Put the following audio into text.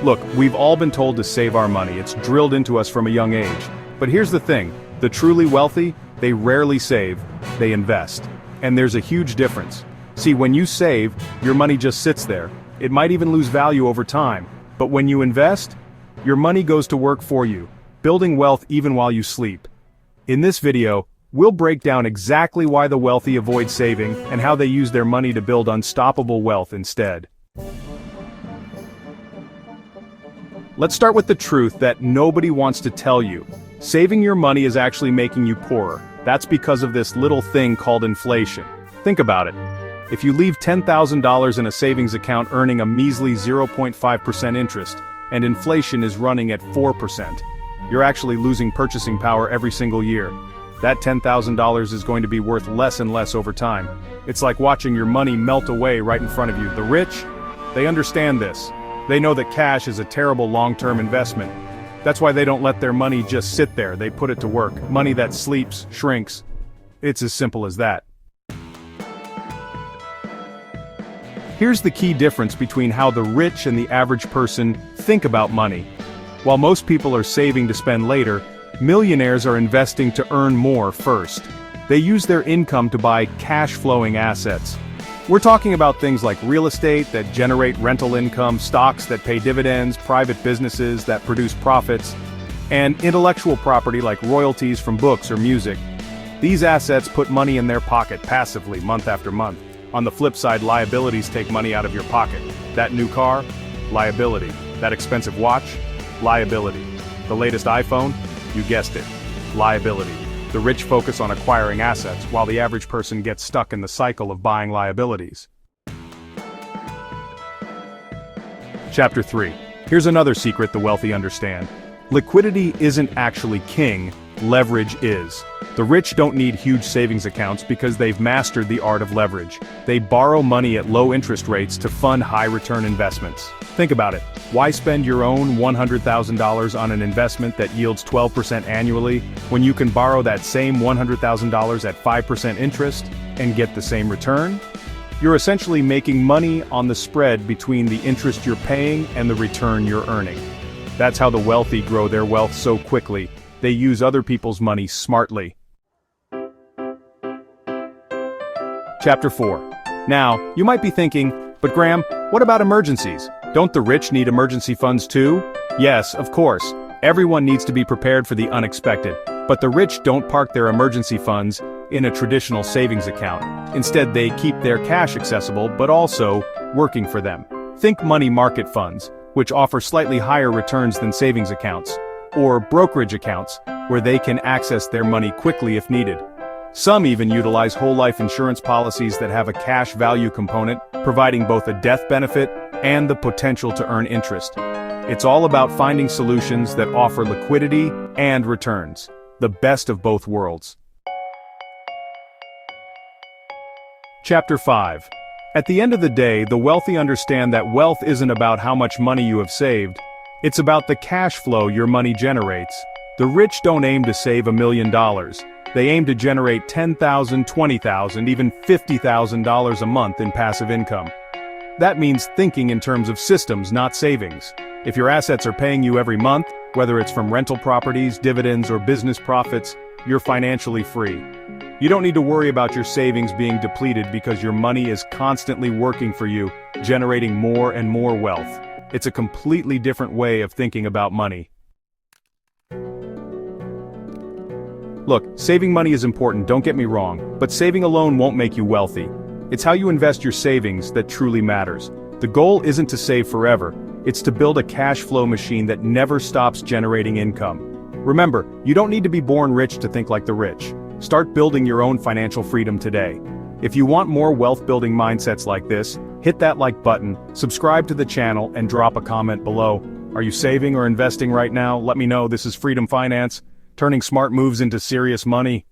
Look, we've all been told to save our money, it's drilled into us from a young age. But here's the thing, the truly wealthy, they rarely save, they invest. And there's a huge difference. See, when you save, your money just sits there. It might even lose value over time. But when you invest, your money goes to work for you, building wealth even while you sleep. In this video, we'll break down exactly why the wealthy avoid saving and how they use their money to build unstoppable wealth instead. Let's start with the truth that nobody wants to tell you. Saving your money is actually making you poorer. That's because of this little thing called inflation. Think about it. If you leave $10,000 in a savings account earning a measly 0.5% interest, and inflation is running at 4%, you're actually losing purchasing power every single year. That $10,000 is going to be worth less and less over time. It's like watching your money melt away right in front of you. The rich, they understand this. They know that cash is a terrible long-term investment. That's why they don't let their money just sit there, they put it to work. Money that sleeps, shrinks. It's as simple as that. Here's the key difference between how the rich and the average person think about money. While most people are saving to spend later, millionaires are investing to earn more first. They use their income to buy cash-flowing assets. We're talking about things like real estate that generate rental income, stocks that pay dividends, private businesses that produce profits, and intellectual property like royalties from books or music. These assets put money in their pocket passively month after month. On the flip side, liabilities take money out of your pocket. That new car? Liability. That expensive watch? Liability. The latest iPhone? You guessed it. Liability. The rich focus on acquiring assets, while the average person gets stuck in the cycle of buying liabilities. Chapter 3. Here's another secret the wealthy understand. Liquidity isn't actually king, leverage is. The rich don't need huge savings accounts because they've mastered the art of leverage. They borrow money at low interest rates to fund high-return investments. Think about it. Why spend your own $100,000 on an investment that yields 12% annually when you can borrow that same $100,000 at 5% interest and get the same return? You're essentially making money on the spread between the interest you're paying and the return you're earning. That's how the wealthy grow their wealth so quickly. They use other people's money smartly. Chapter 4. Now, you might be thinking, but Graham, what about emergencies? Don't the rich need emergency funds too? Yes, of course. Everyone needs to be prepared for the unexpected. But the rich don't park their emergency funds in a traditional savings account. Instead, they keep their cash accessible, but also working for them. Think money market funds, which offer slightly higher returns than savings accounts, or brokerage accounts, where they can access their money quickly if needed. Some even utilize whole life insurance policies that have a cash value component, providing both a death benefit and the potential to earn interest. It's all about finding solutions that offer liquidity and returns, the best of both worlds. Chapter 5. At the end of the day, the wealthy understand that wealth isn't about how much money you have saved. It's about the cash flow your money generates. The rich don't aim to save $1 million. They aim to generate $10,000, $20,000, even $50,000 a month in passive income. That means thinking in terms of systems, not savings. If your assets are paying you every month, whether it's from rental properties, dividends, or business profits, you're financially free. You don't need to worry about your savings being depleted because your money is constantly working for you, generating more and more wealth. It's a completely different way of thinking about money. Look, saving money is important, don't get me wrong, but saving alone won't make you wealthy. It's how you invest your savings that truly matters. The goal isn't to save forever, it's to build a cash flow machine that never stops generating income. Remember, you don't need to be born rich to think like the rich. Start building your own financial freedom today. If you want more wealth-building mindsets like this, hit that like button, subscribe to the channel, and drop a comment below. Are you saving or investing right now? Let me know. This is Freedom Finance, turning smart moves into serious money.